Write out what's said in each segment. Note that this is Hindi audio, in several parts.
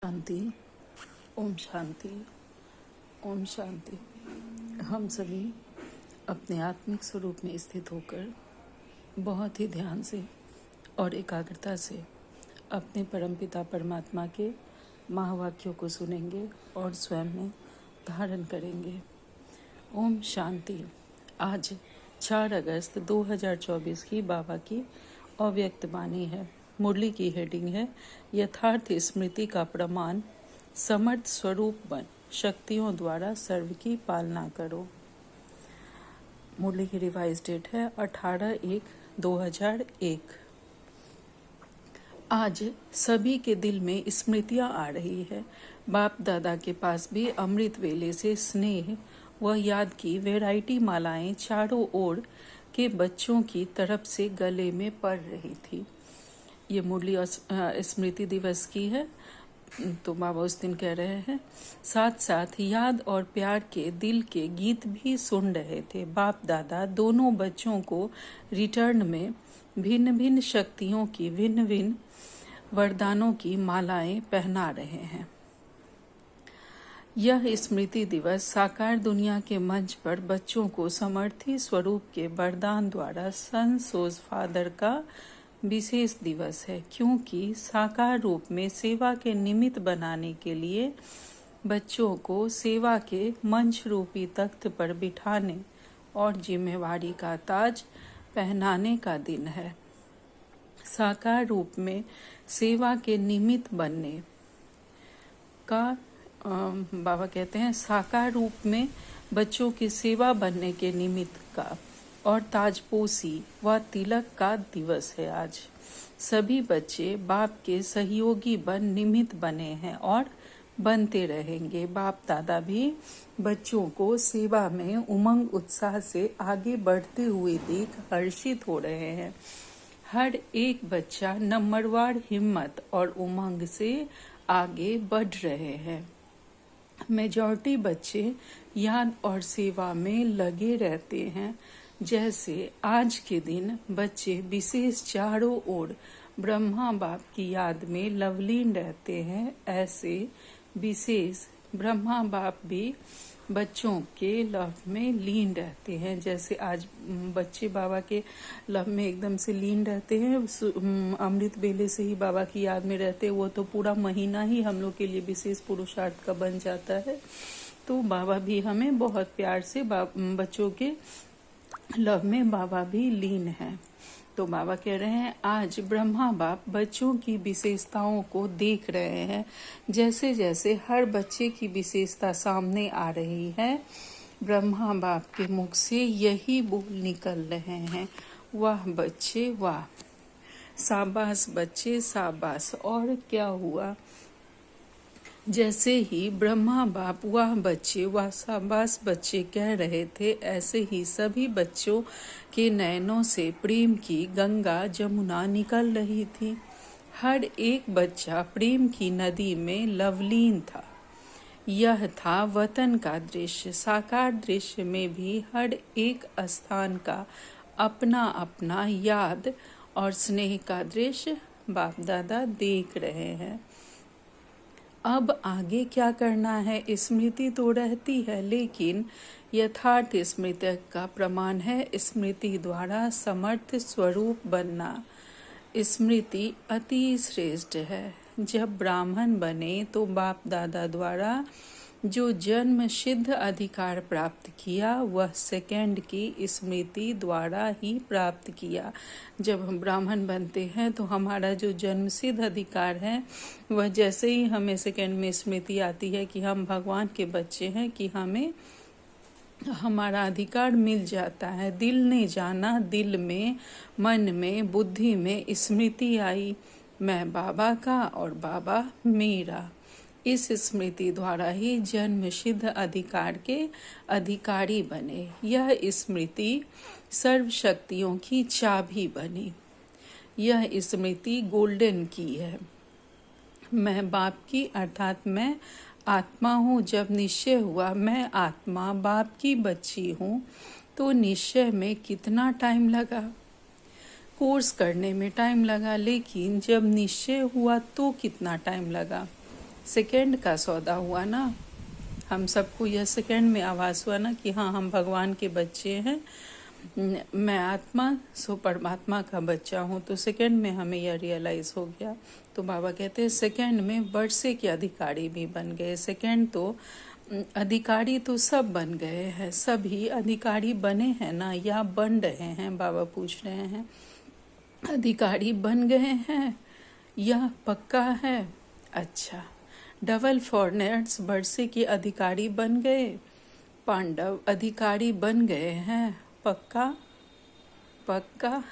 शांति। ओम शांति। ओम शांति। हम सभी अपने आत्मिक स्वरूप में स्थित होकर बहुत ही ध्यान से और एकाग्रता से अपने परमपिता परमात्मा के महावाक्यों को सुनेंगे और स्वयं में धारण करेंगे। ओम शांति। आज 4 अगस्त 2024 की बाबा की अव्यक्त वाणी है। मुरली की हेडिंग है यथार्थ स्मृति का प्रमाण, समर्थ स्वरूप बन, शक्तियों द्वारा सर्व की पालना करो। मुरली की रिवाइज डेट है 18/1/2001। आज सभी के दिल में स्मृतियां आ रही है। बाप दादा के पास भी अमृत वेले से स्नेह व याद की वैरायटी मालाएं चारों ओर के बच्चों की तरफ से गले में पड़ रही थी। ये मुरली स्मृति दिवस की है, तो बाबा उस दिन कह रहे हैं साथ साथ याद और प्यार के दिल के गीत भी सुन रहे थे। बाप दादा दोनों बच्चों को रिटर्न में भिन्न भिन्न शक्तियों की भिन्न भिन्न वरदानों की मालाएं पहना रहे हैं। यह स्मृति दिवस साकार दुनिया के मंच पर बच्चों को समर्थी स्वरूप के वरदान द्वारा सन सोज फादर का विशेष दिवस है, क्योंकि साकार रूप में सेवा के निमित्त बनाने के लिए बच्चों को सेवा के मंच रूपी तख्त पर बिठाने और जिम्मेवारी का ताज पहनाने का दिन है। साकार रूप में सेवा के निमित्त बनने का बाबा कहते हैं साकार रूप में बच्चों की सेवा बनने के निमित्त का और ताजपोशी व तिलक का दिवस है। आज सभी बच्चे बाप के सहयोगी बन निमित्त बने हैं और बनते रहेंगे। बाप दादा भी बच्चों को सेवा में उमंग उत्साह से आगे बढ़ते हुए देख हर्षित हो रहे हैं। हर एक बच्चा नंबरवार हिम्मत और उमंग से आगे बढ़ रहे हैं। मेजॉरिटी बच्चे याद और सेवा में लगे रहते हैं। जैसे आज के दिन बच्चे विशेष चारों ओर ब्रह्मा बाप की याद में लवलीन रहते हैं, ऐसे विशेष ब्रह्मा बाप भी बच्चों के लव में लीन रहते हैं। जैसे आज बच्चे बाबा के लव में एकदम से लीन रहते हैं, अमृत बेले से ही बाबा की याद में रहते हैं, वो तो पूरा महीना ही हम लोग के लिए विशेष पुरुषार्थ का बन जाता है। तो बाबा भी हमें बहुत प्यार से बच्चों के लव में बाबा भी लीन है। तो बाबा कह रहे हैं आज ब्रह्मा बाप बच्चों की विशेषताओं को देख रहे हैं। जैसे जैसे हर बच्चे की विशेषता सामने आ रही है, ब्रह्मा बाप के मुख से यही बोल निकल रहे हैं, वाह बच्चे वाह, शाबाश बच्चे शाबाश। और क्या हुआ? जैसे ही ब्रह्मा बाप वाह बच्चे वाह शाबाश बच्चे कह रहे थे, ऐसे ही सभी बच्चों के नयनों से प्रेम की गंगा जमुना निकल रही थी। हर एक बच्चा प्रेम की नदी में लवलीन था। यह था वतन का दृश्य। साकार दृश्य में भी हर एक स्थान का अपना अपना याद और स्नेह का दृश्य बाप दादा देख रहे हैं। अब आगे क्या करना है? स्मृति तो रहती है, लेकिन यथार्थ स्मृति का प्रमाण है स्मृति द्वारा समर्थ स्वरूप बनना। स्मृति अति श्रेष्ठ है। जब ब्राह्मण बने तो बाप दादा द्वारा जो जन्म सिद्ध अधिकार प्राप्त किया वह सेकंड की स्मृति द्वारा ही प्राप्त किया। जब हम ब्राह्मण बनते हैं तो हमारा जो जन्म सिद्ध अधिकार है वह जैसे ही हमें सेकंड में स्मृति आती है कि हम भगवान के बच्चे हैं, कि हमें हमारा अधिकार मिल जाता है। दिल ने जाना, दिल में मन में बुद्धि में स्मृति आई, मैं बाबा का और बाबा मेरा। इस स्मृति द्वारा ही जन्म सिद्ध अधिकार के अधिकारी बने। यह स्मृति सर्व शक्तियों की चाबी बनी। यह स्मृति गोल्डन की है। मैं बाप की अर्थात मैं आत्मा हूँ। जब निश्चय हुआ मैं आत्मा बाप की बच्ची हूँ, तो निश्चय में कितना टाइम लगा? कोर्स करने में टाइम लगा, लेकिन जब निश्चय हुआ तो कितना टाइम लगा? सेकंड का सौदा हुआ ना, हम सबको यह सेकंड में आभास हुआ ना कि हाँ, हम भगवान के बच्चे हैं, मैं आत्मा सो परमात्मा का बच्चा हूँ। तो सेकंड में हमें यह रियलाइज हो गया। तो बाबा कहते हैं सेकंड में वर्षे के अधिकारी भी बन गए। सेकंड तो अधिकारी तो सब बन गए हैं, सभी अधिकारी बने हैं ना या बन रहे हैं, बाबा पूछ रहे हैं। अधिकारी बन गए हैं यह पक्का है। अच्छा, डबल फॉरनर्स वर्षे के अधिकारी बन गए, पांडव अधिकारी बन गए हैं, पक्का पक्का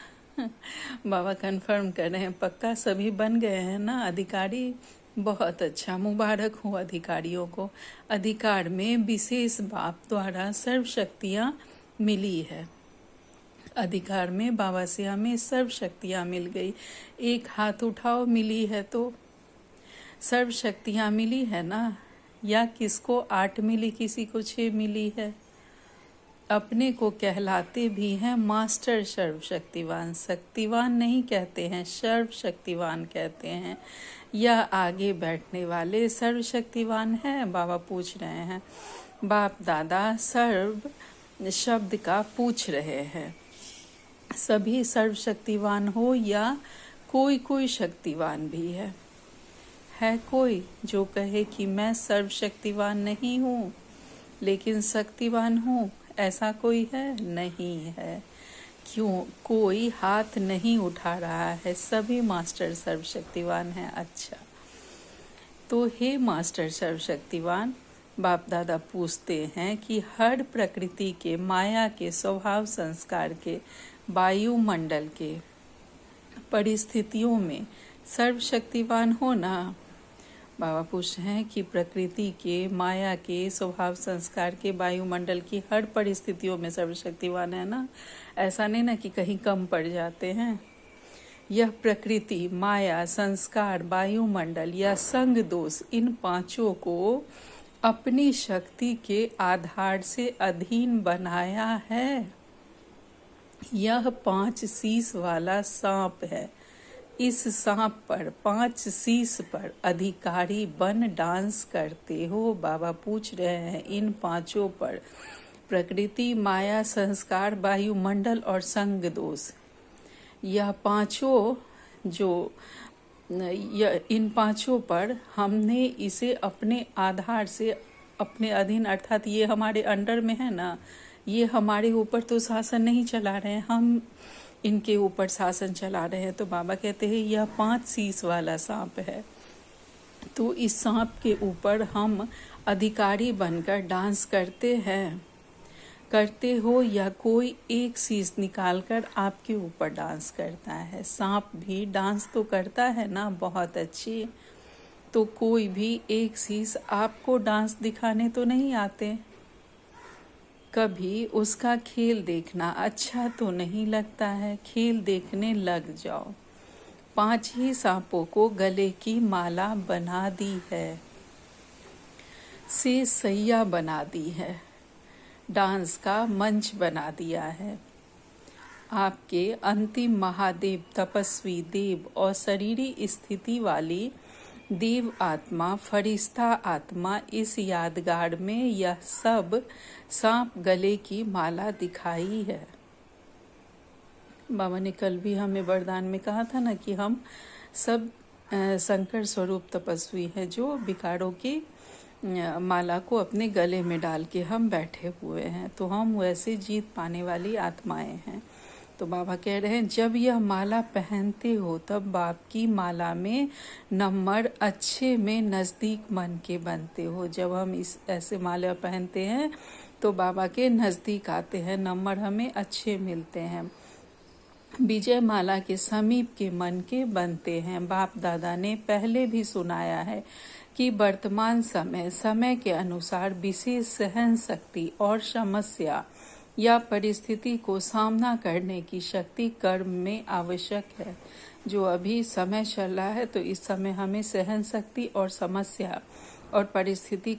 बाबा कंफर्म कर रहे हैं, पक्का सभी बन गए हैं ना अधिकारी। बहुत अच्छा, मुबारक हो अधिकारियों को। अधिकार में विशेष बाप द्वारा सर्व शक्तियाँ मिली है। अधिकार में बाबा से हमें सर्व शक्तियाँ मिल गई। एक हाथ उठाओ, मिली है तो सर्व शक्तियाँ मिली है ना। या किसको 8 मिली, किसी को 6 मिली है। अपने को कहलाते भी हैं मास्टर सर्वशक्तिवान। शक्तिवान नहीं कहते हैं, सर्वशक्तिवान कहते हैं। यह आगे बैठने वाले सर्वशक्तिवान हैं, बाबा पूछ रहे हैं। बाप दादा सर्व शब्द का पूछ रहे हैं। सभी सर्वशक्तिवान हो या कोई कोई शक्तिवान भी है कोई जो कहे कि मैं सर्वशक्तिवान नहीं हूँ लेकिन शक्तिवान हूँ, ऐसा कोई है? नहीं है। क्यों? कोई हाथ नहीं उठा रहा है, सभी मास्टर सर्वशक्तिवान हैं। अच्छा, तो हे मास्टर सर्वशक्तिवान, बाप दादा पूछते हैं कि हर प्रकृति के, माया के, स्वभाव संस्कार के, वायुमंडल के, परिस्थितियों में सर्वशक्तिवान हो ना। बाबा पूछ रहे हैं कि प्रकृति के, माया के, स्वभाव संस्कार के, वायुमंडल की हर परिस्थितियों में सर्वशक्तिवान है ना। ऐसा नहीं ना कि कहीं कम पड़ जाते हैं। यह प्रकृति, माया, संस्कार, वायुमंडल या संग दोष, इन पांचों को अपनी शक्ति के आधार से अधीन बनाया है। यह 5 शीश वाला सांप है। इस सांप पर, 5 शीश पर अधिकारी बन डांस करते हो। बाबा पूछ रहे हैं इन पांचों पर, प्रकृति, माया, संस्कार, वायुमंडल और संग दोष, यह पांचों इन पांचों पर हमने इसे अपने आधार से, अपने अधीन, अर्थात ये हमारे अंडर में है ना। ये हमारे ऊपर तो शासन नहीं चला रहे हैं, हम इनके ऊपर शासन चला रहे हैं। तो बाबा कहते हैं यह 5 शीश वाला सांप है। तो इस सांप के ऊपर हम अधिकारी बनकर डांस करते हैं, करते हो, या कोई एक शीश निकालकर आपके ऊपर डांस करता है। सांप भी डांस तो करता है ना, बहुत अच्छी। तो कोई भी एक शीश आपको डांस दिखाने तो नहीं आते। कभी उसका खेल देखना अच्छा तो नहीं लगता है, खेल देखने लग जाओ। 5 ही सांपों को गले की माला बना दी है, से सैया बना दी है, डांस का मंच बना दिया है। आपके अंतिम महादेव, तपस्वी देव और शरीरी स्थिति वाली देव आत्मा, फरिश्ता आत्मा, इस यादगार में यह सब सांप गले की माला दिखाई है। बाबा ने कल भी हमें वरदान में कहा था ना कि हम सब शंकर स्वरूप तपस्वी हैं, जो विकारों की माला को अपने गले में डाल के हम बैठे हुए हैं। तो हम वैसे जीत पाने वाली आत्माएं हैं। तो बाबा कह रहे हैं जब यह माला पहनते हो तब बाप की माला में नंबर अच्छे में नज़दीक मन के बनते हो। जब हम इस ऐसे माला पहनते हैं तो बाबा के नज़दीक आते हैं, नंबर हमें अच्छे मिलते हैं, विजय माला के समीप के मन के बनते हैं। बाप दादा ने पहले भी सुनाया है कि वर्तमान समय के अनुसार विशेष सहन शक्ति और समस्या या परिस्थिति को सामना करने की शक्ति कर्म में आवश्यक है। जो अभी समय चल रहा है तो इस समय हमें सहन शक्ति और समस्या और परिस्थिति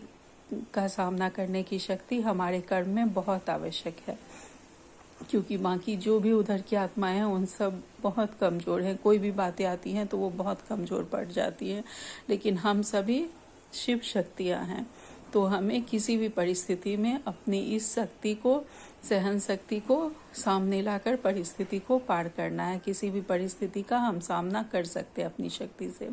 का सामना करने की शक्ति हमारे कर्म में बहुत आवश्यक है, क्योंकि बाकी जो भी उधर की आत्माएं हैं उन सब बहुत कमज़ोर हैं। कोई भी बातें आती हैं तो वो बहुत कमज़ोर पड़ जाती हैं, लेकिन हम सभी शिव शक्तियाँ हैं। तो हमें किसी भी परिस्थिति में अपनी इस शक्ति को, सहन शक्ति को सामने लाकर परिस्थिति को पार करना है। किसी भी परिस्थिति का हम सामना कर सकते हैं अपनी शक्ति से।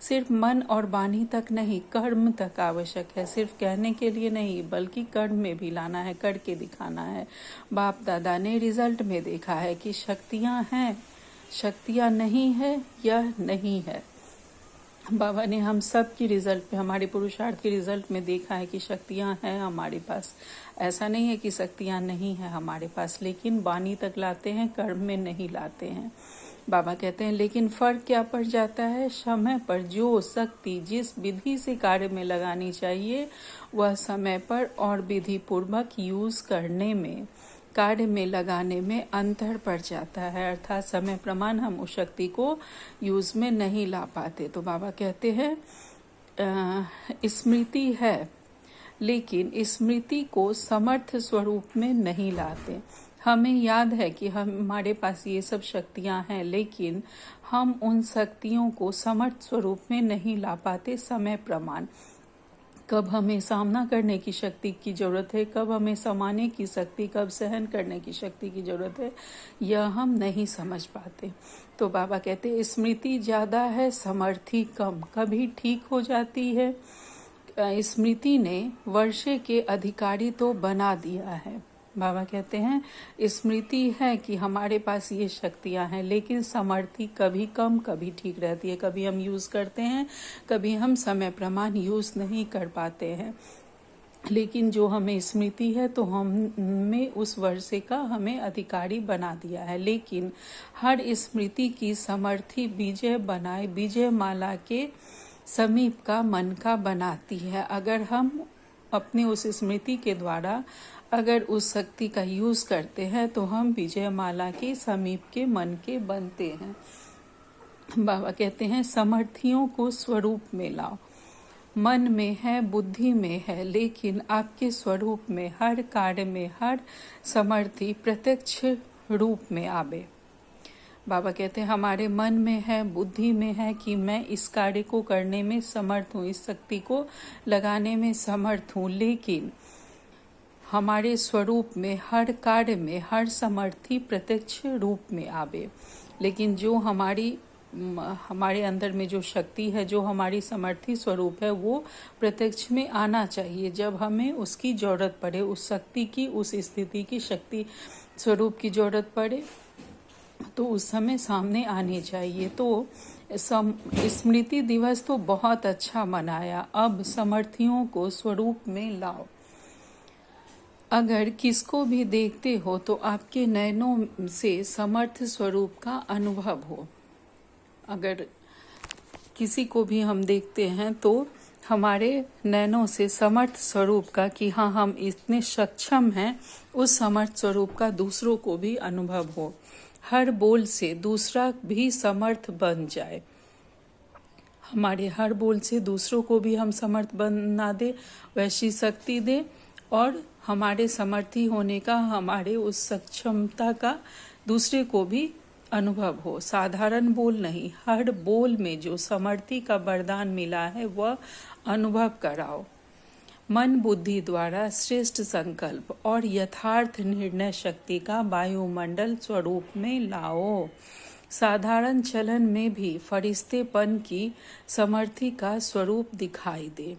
सिर्फ मन और वाणी तक नहीं, कर्म तक आवश्यक है। सिर्फ कहने के लिए नहीं, बल्कि कर्म में भी लाना है, करके दिखाना है। बाप दादा ने रिजल्ट में देखा है कि शक्तियाँ हैं, शक्तियाँ नहीं है, यह नहीं है। बाबा ने हम सब की रिजल्ट पे, हमारे पुरुषार्थ के रिजल्ट में देखा है कि शक्तियां हैं हमारे पास। ऐसा नहीं है कि शक्तियां नहीं है हमारे पास, लेकिन वाणी तक लाते हैं, कर्म में नहीं लाते हैं। बाबा कहते हैं लेकिन फर्क क्या पड़ जाता है, समय पर जो शक्ति जिस विधि से कार्य में लगानी चाहिए वह समय पर और विधि पूर्वक यूज करने में, कार्य में लगाने में अंतर पड़ जाता है। अर्थात समय प्रमाण हम उस शक्ति को यूज में नहीं ला पाते। तो बाबा कहते हैं स्मृति है, लेकिन स्मृति को समर्थ स्वरूप में नहीं लाते। हमें याद है कि हमारे पास ये सब शक्तियां हैं, लेकिन हम उन शक्तियों को समर्थ स्वरूप में नहीं ला पाते। समय प्रमाण, कब हमें सामना करने की शक्ति की जरूरत है, कब हमें समाने की शक्ति, कब सहन करने की शक्ति की जरूरत है, यह हम नहीं समझ पाते। तो बाबा कहते हैं स्मृति ज्यादा है, समर्थी कम। कभी ठीक हो जाती है। स्मृति ने वर्षे के अधिकारी तो बना दिया है। बाबा कहते हैं स्मृति है कि हमारे पास ये शक्तियां हैं, लेकिन समर्थी कभी कम कभी ठीक रहती है। कभी हम यूज करते हैं, कभी हम समय प्रमाण यूज नहीं कर पाते हैं। लेकिन जो हमें स्मृति है तो हमें उस वर्षे का हमें अधिकारी बना दिया है। लेकिन हर स्मृति की समर्थी विजय बनाए, विजय माला के समीप का मन का बनाती है। अगर हम अपनी उस स्मृति के द्वारा अगर उस शक्ति का यूज करते हैं तो हम विजय माला के समीप के मन के बनते हैं। बाबा कहते हैं समर्थियों को स्वरूप में लाओ। मन में है, बुद्धि में है, लेकिन आपके स्वरूप में, हर कार्य में, हर समर्थी प्रत्यक्ष रूप में आवे। बाबा कहते हैं हमारे मन में है, बुद्धि में है कि मैं इस कार्य को करने में समर्थ हूँ, इस शक्ति को लगाने में समर्थ हूँ, लेकिन हमारे स्वरूप में, हर कार्य में, हर समर्थी प्रत्यक्ष रूप में आवे। लेकिन जो हमारे अंदर में जो शक्ति है, जो हमारी समर्थी स्वरूप है, वो प्रत्यक्ष में आना चाहिए। जब हमें उसकी जरूरत पड़े, उस शक्ति की, उस स्थिति की, शक्ति स्वरूप की जरूरत पड़े, तो उस समय सामने आनी चाहिए। तो स्मृति दिवस तो बहुत अच्छा मनाया, अब समर्थियों को स्वरूप में लाओ। अगर किसको भी देखते हो तो आपके नयनों से समर्थ स्वरूप का अनुभव हो। अगर किसी को भी हम देखते हैं तो हमारे नैनों से समर्थ स्वरूप का, कि हाँ हम इतने सक्षम हैं, उस समर्थ स्वरूप का दूसरों को भी अनुभव हो। हर बोल से दूसरा भी समर्थ बन जाए। हमारे हर बोल से दूसरों को भी हम समर्थ बना दे, वैसी शक्ति दे, और हमारे समर्थी होने का, हमारे उस सक्षमता का दूसरे को भी अनुभव हो। साधारण बोल नहीं, हर बोल में जो समर्थी का वरदान मिला है वह अनुभव कराओ। मन बुद्धि द्वारा श्रेष्ठ संकल्प और यथार्थ निर्णय शक्ति का वायुमंडल स्वरूप में लाओ। साधारण चलन में भी फरिश्तेपन की समर्थी का स्वरूप दिखाई दे।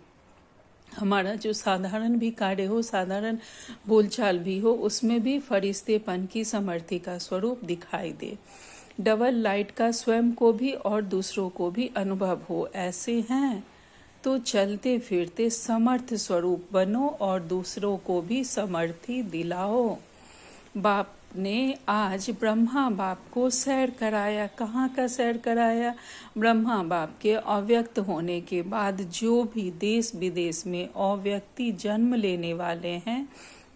हमारा जो साधारण भी कार्य हो, साधारण बोलचाल भी हो, उसमें भी फरिश्तेपन की समर्थी का स्वरूप दिखाई दे। डबल लाइट का स्वयं को भी और दूसरों को भी अनुभव हो। ऐसे हैं तो चलते फिरते समर्थ स्वरूप बनो और दूसरों को भी समर्थी दिलाओ। बाप ने आज ब्रह्मा बाप को सैर कराया। कहाँ का सैर कराया? ब्रह्मा बाप के अव्यक्त होने के बाद जो भी देश विदेश में अव्यक्ति जन्म लेने वाले हैं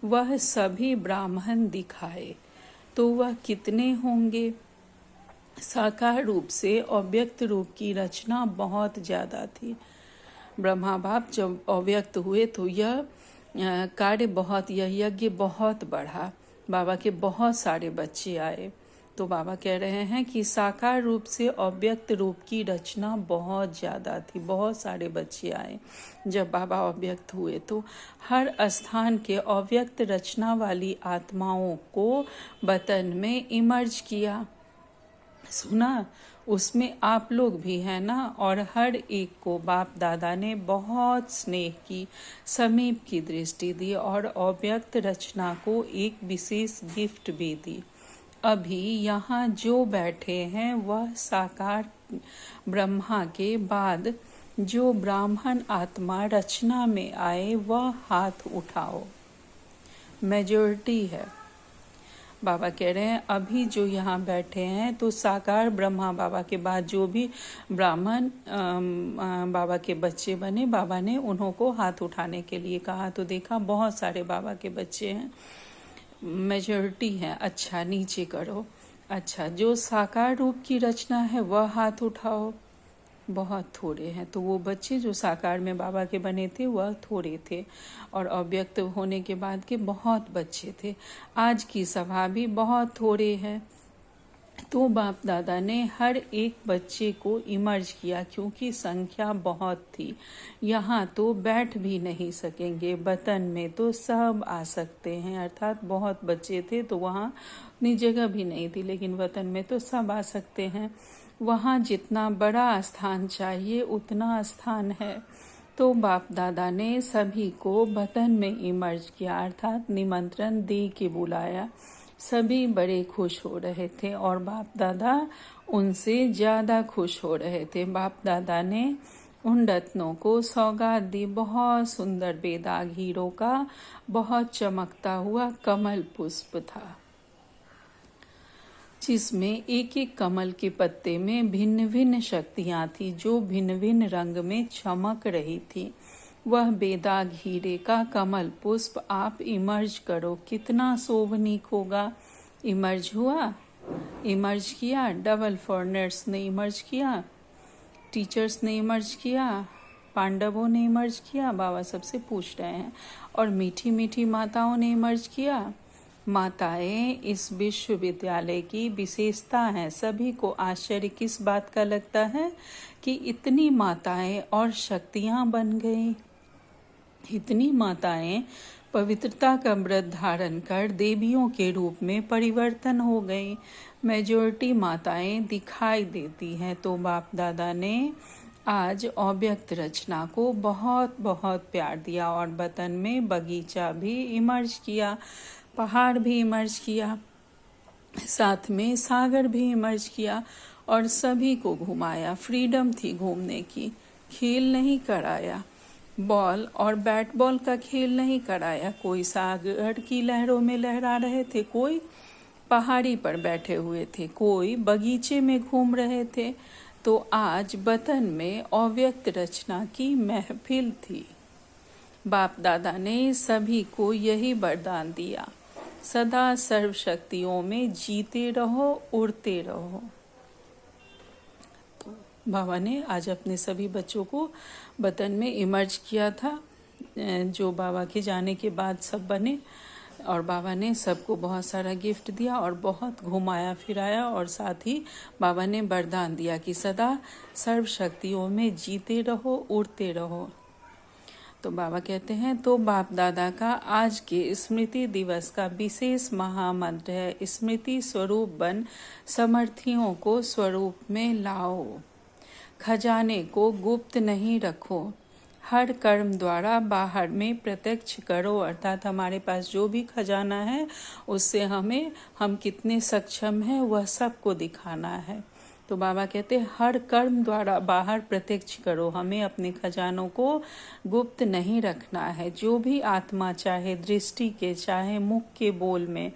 वह सभी ब्राह्मण दिखाए। तो वह कितने होंगे? साकार रूप से अव्यक्त रूप की रचना बहुत ज्यादा थी। ब्रह्मा बाप जब अव्यक्त हुए तो यह कार्य बहुत, यह यज्ञ बहुत बढ़ा। बाबा के बहुत सारे बच्चे आए, तो बाबा कह रहे हैं कि साकार रूप से अव्यक्त रूप की रचना बहुत ज़्यादा थी। बहुत सारे बच्चे आए जब बाबा अव्यक्त हुए, तो हर स्थान के अव्यक्त रचना वाली आत्माओं को वतन में इमर्ज किया। सुना, उसमें आप लोग भी हैं ना। और हर एक को बाप दादा ने बहुत स्नेह की, समीप की दृष्टि दी और अव्यक्त रचना को एक विशेष गिफ्ट भी दी। अभी यहाँ जो बैठे हैं वह साकार ब्रह्मा के बाद जो ब्राह्मण आत्मा रचना में आए वह हाथ उठाओ। मेजॉरिटी है। बाबा कह रहे हैं अभी जो यहाँ बैठे हैं तो साकार ब्रह्मा बाबा के बाद जो भी ब्राह्मण बाबा के बच्चे बने, बाबा ने उन्हों को हाथ उठाने के लिए कहा। तो देखा बहुत सारे बाबा के बच्चे हैं, मेजॉरिटी है। अच्छा, नीचे करो। अच्छा, जो साकार रूप की रचना है वह हाथ उठाओ। बहुत थोड़े हैं। तो वो बच्चे जो साकार में बाबा के बने थे वह थोड़े थे, और अव्यक्त होने के बाद के बहुत बच्चे थे। आज की सभा भी बहुत थोड़े हैं। तो बाप दादा ने हर एक बच्चे को इमर्ज किया, क्योंकि संख्या बहुत थी। यहाँ तो बैठ भी नहीं सकेंगे, वतन में तो सब आ सकते हैं, अर्थात बहुत बच्चे थे तो वहाँ उतनी जगह भी नहीं थी, लेकिन वतन में तो सब आ सकते हैं। वहाँ जितना बड़ा स्थान चाहिए उतना स्थान है। तो बाप दादा ने सभी को वतन में इमर्ज किया, अर्थात निमंत्रण दे के बुलाया। सभी बड़े खुश हो रहे थे और बाप दादा उनसे ज़्यादा खुश हो रहे थे। बाप दादा ने उन रत्नों को सौगात दी। बहुत सुंदर बेदाग हीरो का बहुत चमकता हुआ कमल पुष्प था, जिसमें एक एक कमल के पत्ते में भिन्न भिन्न शक्तियां थी जो भिन्न भिन्न रंग में चमक रही थी। वह बेदाग हीरे का कमल पुष्प आप इमर्ज करो, कितना शोभनीक होगा। इमर्ज हुआ, इमर्ज किया, डबल फॉरनर्स ने इमर्ज किया, टीचर्स ने इमर्ज किया, पांडवों ने इमर्ज किया, बाबा सबसे पूछ रहे हैं, और मीठी मीठी माताओं ने इमर्ज किया। माताएं इस विश्वविद्यालय की विशेषता हैं। सभी को आश्चर्य किस बात का लगता है कि इतनी माताएं और शक्तियां बन गई। इतनी माताएं पवित्रता का व्रत धारण कर देवियों के रूप में परिवर्तन हो गई। मेजॉरिटी माताएं दिखाई देती हैं। तो बाप दादा ने आज अव्यक्त रचना को बहुत बहुत प्यार दिया और वतन में बगीचा भी इमर्ज किया, पहाड़ भी इमर्ज किया, साथ में सागर भी इमर्ज किया और सभी को घुमाया। फ्रीडम थी घूमने की, खेल नहीं कराया। बॉल और बैट बॉल का खेल नहीं कराया। कोई सागर की लहरों में लहरा रहे थे, कोई पहाड़ी पर बैठे हुए थे, कोई बगीचे में घूम रहे थे। तो आज वतन में अव्यक्त रचना की महफिल थी। बाप दादा ने सभी को यही वरदान दिया, सदा सर्व शक्तियों में जीते रहो, उड़ते रहो। तो बाबा ने आज अपने सभी बच्चों को वतन में इमर्ज किया था, जो बाबा के जाने के बाद सब बने, और बाबा ने सबको बहुत सारा गिफ्ट दिया और बहुत घुमाया फिराया, और साथ ही बाबा ने वरदान दिया कि सदा सर्व शक्तियों में जीते रहो, उड़ते रहो। तो बाबा कहते हैं तो बाप दादा का आज के स्मृति दिवस का विशेष महामंत्र है, स्मृति स्वरूप बन समर्थियों को स्वरूप में लाओ, खजाने को गुप्त नहीं रखो, हर कर्म द्वारा बाहर में प्रत्यक्ष करो। अर्थात हमारे पास जो भी खजाना है उससे हम कितने सक्षम हैं वह सबको दिखाना है। तो बाबा कहते हैं हर कर्म द्वारा बाहर प्रत्यक्ष करो, हमें अपने खजानों को गुप्त नहीं रखना है। जो भी आत्मा चाहे दृष्टि के, चाहे मुख के बोल में,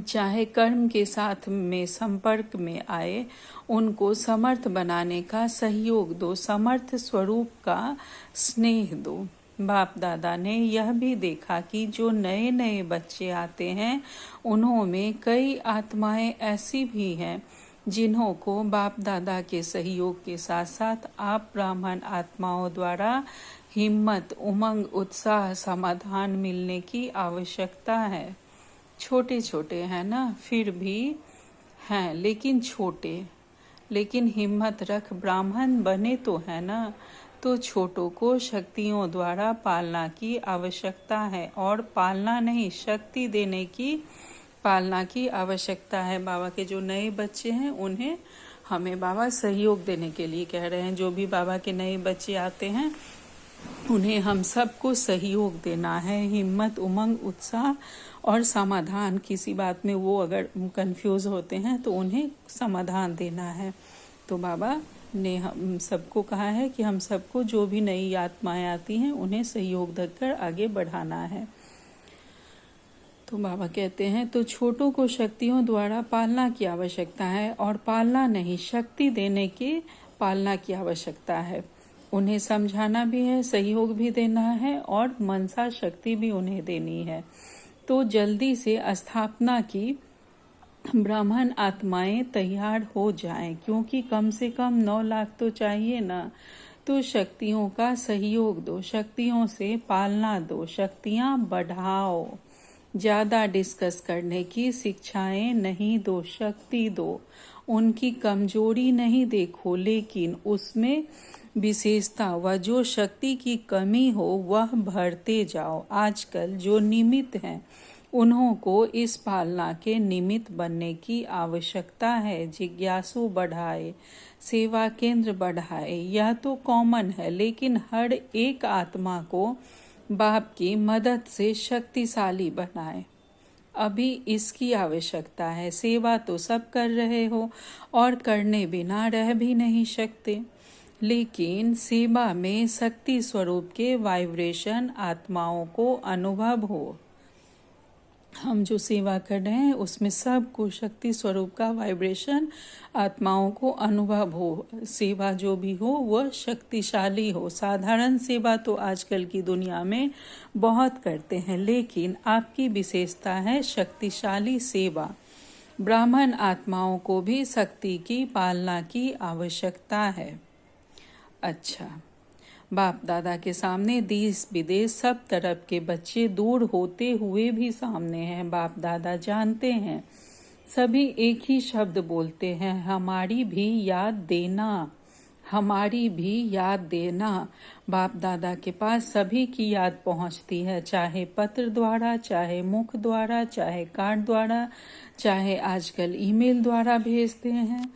चाहे कर्म के साथ में संपर्क में आए, उनको समर्थ बनाने का सहयोग दो, समर्थ स्वरूप का स्नेह दो। बाप दादा ने यह भी देखा कि जो नए नए बच्चे आते हैं उन्होंने कई आत्माएं ऐसी भी हैं जिन्हों को बाप दादा के सहयोग के साथ साथ आप ब्राह्मण आत्माओं द्वारा हिम्मत, उमंग, उत्साह, समाधान मिलने की आवश्यकता है। छोटे छोटे हैं ना, फिर भी हैं लेकिन छोटे, लेकिन हिम्मत रख ब्राह्मण बने तो है ना। तो छोटों को शक्तियों द्वारा पालना की आवश्यकता है, और पालना नहीं, शक्ति देने की पालना की आवश्यकता है। बाबा के जो नए बच्चे हैं उन्हें हमें बाबा सहयोग देने के लिए कह रहे हैं। जो भी बाबा के नए बच्चे आते हैं उन्हें हम सबको सहयोग देना है, हिम्मत, उमंग, उत्साह और समाधान। किसी बात में वो अगर कंफ्यूज होते हैं तो उन्हें समाधान देना है। तो बाबा ने हम सबको कहा है कि हम सबको जो भी नई आत्माएं आती हैं उन्हें सहयोग देकर आगे बढ़ाना है। तो बाबा कहते हैं तो छोटों को शक्तियों द्वारा पालना की आवश्यकता है, और पालना नहीं, शक्ति देने की पालना की आवश्यकता है। उन्हें समझाना भी है, सहयोग भी देना है, और मनसा शक्ति भी उन्हें देनी है। तो जल्दी से स्थापना की ब्राह्मण आत्माएं तैयार हो जाएं, क्योंकि कम से कम 9 लाख तो चाहिए ना। तो शक्तियों का सहयोग दो, शक्तियों से पालना दो, शक्तियां बढ़ाओ। ज्यादा डिस्कस करने की शिक्षाएं नहीं दो, शक्ति दो। उनकी कमजोरी नहीं देखो, लेकिन उसमें विशेषता व जो शक्ति की कमी हो वह भरते जाओ। आजकल जो निमित्त हैं उन्हों को इस पालना के निमित्त बनने की आवश्यकता है। जिज्ञासु बढ़ाए, सेवा केंद्र बढ़ाए, यह तो कॉमन है, लेकिन हर एक आत्मा को बाप की मदद से शक्तिशाली बनाए। अभी इसकी आवश्यकता है। सेवा तो सब कर रहे हो और करने बिना रह भी नहीं सकते, लेकिन सेवा में शक्ति स्वरूप के वाइब्रेशन आत्माओं को अनुभव हो। हम जो सेवा कर रहे हैं उसमें सबको शक्ति स्वरूप का वाइब्रेशन आत्माओं को अनुभव हो। सेवा जो भी हो वह शक्तिशाली हो। साधारण सेवा तो आजकल की दुनिया में बहुत करते हैं, लेकिन आपकी विशेषता है शक्तिशाली सेवा। ब्राह्मण आत्माओं को भी शक्ति की पालना की आवश्यकता है। अच्छा, बाप दादा के सामने देश विदेश सब तरफ के बच्चे दूर होते हुए भी सामने हैं। बाप दादा जानते हैं, सभी एक ही शब्द बोलते हैं, हमारी भी याद देना, हमारी भी याद देना। बाप दादा के पास सभी की याद पहुंचती है, चाहे पत्र द्वारा, चाहे मुख द्वारा, चाहे कार्ड द्वारा, चाहे आजकल ईमेल द्वारा भेजते हैं।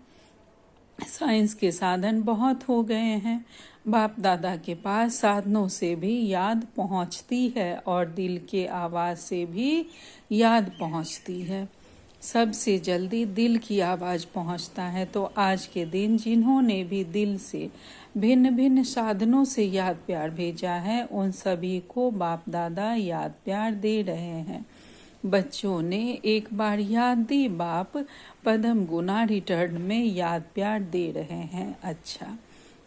साइंस के साधन बहुत हो गए हैं। बाप दादा के पास साधनों से भी याद पहुंचती है और दिल के आवाज से भी याद पहुंचती है। सबसे जल्दी दिल की आवाज पहुंचता है। तो आज के दिन जिन्होंने भी दिल से भिन्न भिन्न साधनों से याद प्यार भेजा है, उन सभी को बाप दादा याद प्यार दे रहे हैं। बच्चों ने एक बार याद दी, बाप पदम गुना रिटर्न में याद प्यार दे रहे हैं। अच्छा,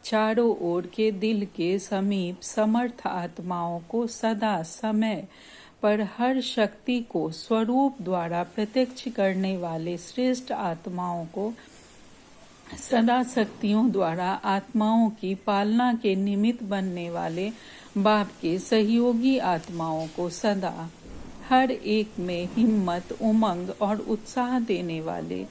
चारों ओर के दिल के समीप समर्थ आत्माओं को सदा समय पर हर शक्ति को स्वरूप द्वारा प्रत्यक्ष करने वाले श्रेष्ठ आत्माओं को सदा शक्तियों द्वारा आत्माओं की पालना के निमित्त बनने वाले बाप के सहयोगी आत्माओं को सदा हर एक में हिम्मत, उमंग और उत्साह देने वाले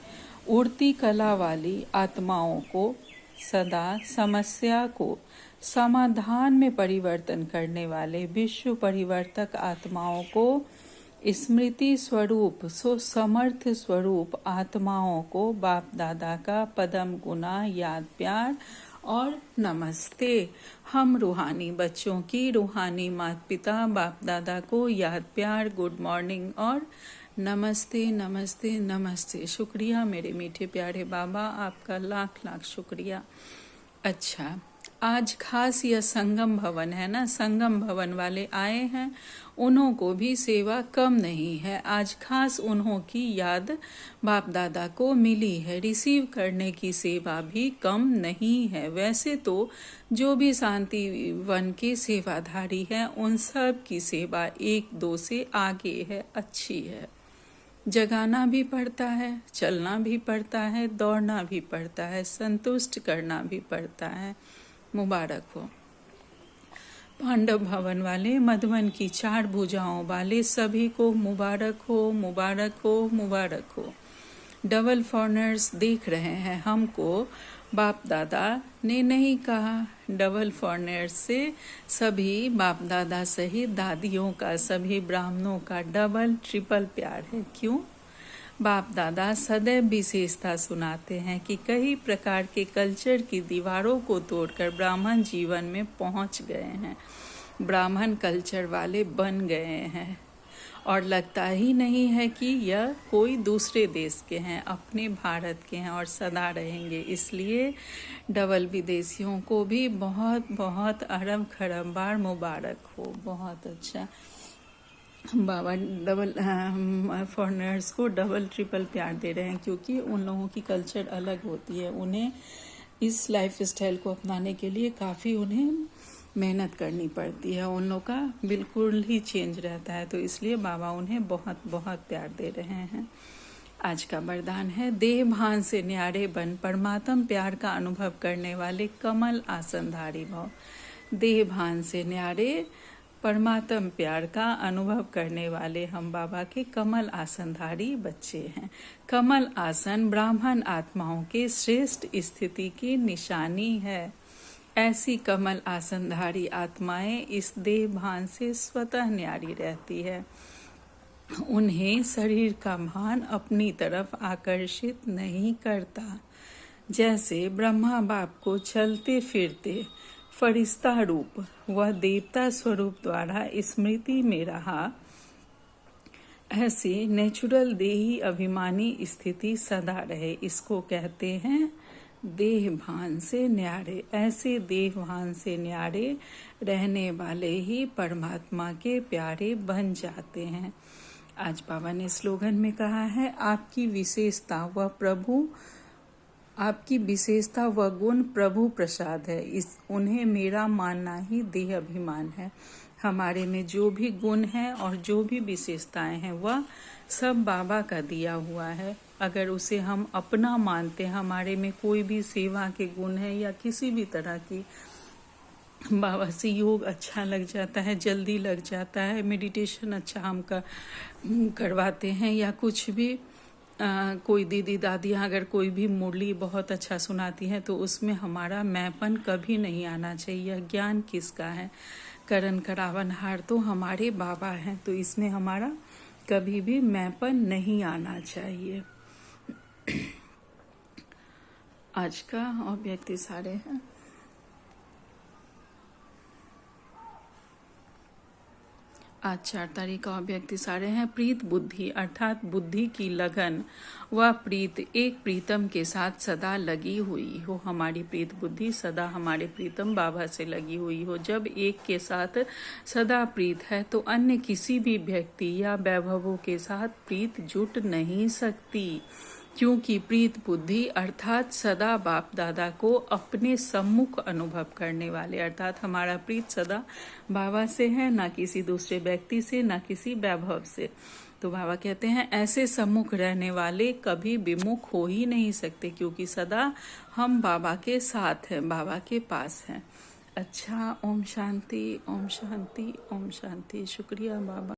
उड़ती कला वाली आत्माओं को सदा समस्या को समाधान में परिवर्तन करने वाले विश्व परिवर्तक आत्माओं को स्मृति स्वरूप समर्थ स्वरूप आत्माओं को बाप दादा का पदम गुना याद प्यार और नमस्ते। हम रूहानी बच्चों की रूहानी माता पिता बाप दादा को याद प्यार, गुड मॉर्निंग और नमस्ते नमस्ते नमस्ते। शुक्रिया मेरे मीठे प्यारे बाबा, आपका लाख लाख शुक्रिया। अच्छा, आज खास यह संगम भवन है ना, संगम भवन वाले आए हैं, उन्हों को भी सेवा कम नहीं है। आज खास उन्हों की याद बाप दादा को मिली है, रिसीव करने की सेवा भी कम नहीं है। वैसे तो जो भी शांति वन के सेवाधारी हैं उन सब की सेवा 1-2 से आगे है, अच्छी है। जगाना भी पड़ता है, चलना भी पड़ता है, दौड़ना भी पड़ता है, संतुष्ट करना भी पड़ता है। मुबारक हो। पांडव भवन वाले, मधुबन की 4 भुजाओं वाले सभी को मुबारक हो, मुबारक हो, मुबारक हो। डबल फॉरेनर्स देख रहे हैं हमको, बाप दादा ने नहीं कहा। डबल फॉरेनर्स से सभी बाप दादा सहित दादियों का, सभी ब्राह्मणों का डबल ट्रिपल प्यार है। क्यों? बाप दादा सदैव विशेषता सुनाते हैं कि कई प्रकार के कल्चर की दीवारों को तोड़कर ब्राह्मण जीवन में पहुंच गए हैं, ब्राह्मण कल्चर वाले बन गए हैं, और लगता ही नहीं है कि यह कोई दूसरे देश के हैं, अपने भारत के हैं और सदा रहेंगे। इसलिए डबल विदेशियों को भी बहुत बहुत अरब खरब बार मुबारक हो। बहुत अच्छा। बाबा डबल फॉरेनर्स को डबल ट्रिपल प्यार दे रहे हैं, क्योंकि उन लोगों की कल्चर अलग होती है। उन्हें इस लाइफ स्टाइल को अपनाने के लिए काफ़ी उन्हें मेहनत करनी पड़ती है, उन लोगों का बिल्कुल ही चेंज रहता है। तो इसलिए बाबा उन्हें बहुत बहुत प्यार दे रहे हैं। आज का वरदान है, देह भान से न्यारे बन परमात्म प्यार का अनुभव करने वाले कमल आसनधारी भव। देह भान से न्यारे परमात्म प्यार का अनुभव करने वाले हम बाबा के कमल आसनधारी बच्चे हैं। कमल आसन ब्राह्मण आत्माओं के श्रेष्ठ स्थिति की निशानी है। ऐसी कमल आसनधारी आत्माएं इस देह भान से स्वतः न्यारी रहती है। उन्हें शरीर का भान अपनी तरफ आकर्षित नहीं करता। जैसे ब्रह्मा बाप को चलते फिरते फरिश्ता रूप व देवता स्वरूप द्वारा स्मृति में रहा, ऐसी नेचुरल देही अभिमानी स्थिति सदा रहे। इसको कहते हैं देह भान से न्यारे। ऐसे देह भान से न्यारे रहने वाले ही परमात्मा के प्यारे बन जाते हैं। आज बाबा ने स्लोगन में कहा है, आपकी विशेषता व गुण प्रभु प्रसाद है। उन्हें मेरा मानना ही देह अभिमान है। हमारे में जो भी गुण है और जो भी विशेषताएं हैं वह सब बाबा का दिया हुआ है। अगर उसे हम अपना मानते हैं, हमारे में कोई भी सेवा के गुण है या किसी भी तरह की, बाबा से योग अच्छा लग जाता है, जल्दी लग जाता है, मेडिटेशन अच्छा हम करवाते हैं, या कुछ भी कोई दीदी दादियाँ अगर कोई भी मुरली बहुत अच्छा सुनाती हैं तो उसमें हमारा मैंपन कभी नहीं आना चाहिए। ज्ञान किसका है? करण करावनहार तो हमारे बाबा हैं, तो इसमें हमारा कभी भी मैंपन नहीं आना चाहिए। आज का अव्यक्त सारे हैं। आज 4 तारीख का अव्यक्त सारे हैं। प्रीत बुद्धि अर्थात बुद्धि की लगन व प्रीत एक प्रीतम के साथ सदा लगी हुई हो। हमारी प्रीत बुद्धि सदा हमारे प्रीतम बाबा से लगी हुई हो। जब एक के साथ सदा प्रीत है तो अन्य किसी भी व्यक्ति या वैभवों के साथ प्रीत जुट नहीं सकती, क्योंकि प्रीत बुद्धि अर्थात सदा बाप दादा को अपने सम्मुख अनुभव करने वाले, अर्थात हमारा प्रीत सदा बाबा से है, ना किसी दूसरे व्यक्ति से, ना किसी वैभव से। तो बाबा कहते हैं ऐसे सम्मुख रहने वाले कभी विमुख हो ही नहीं सकते, क्योंकि सदा हम बाबा के साथ हैं, बाबा के पास हैं। अच्छा, ओम शांति, ओम शांति, ओम शांति। शुक्रिया बाबा।